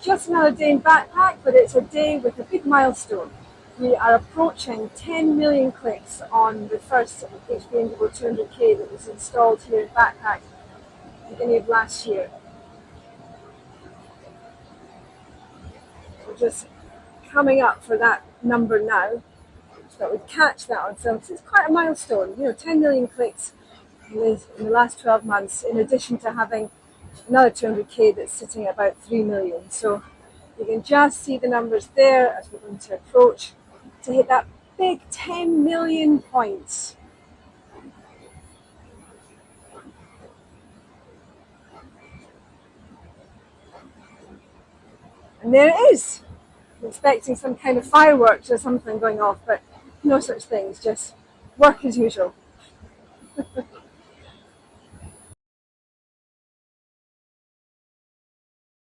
just another day in BakPac, but it's a day with a big milestone. We are approaching 10 million clicks on the first HP Indigo 200K that was installed here in BakPac at the beginning of last year. We're just coming up for that number now, so that we catch that on film. It's quite a milestone, 10 million clicks in the last 12 months, in addition to having another 200K that's sitting at about 3 million. So you can just see the numbers there as we're going to approach to hit that big 10 million points. And there it is. I'm expecting some kind of fireworks or something going off, but no such things, just work as usual.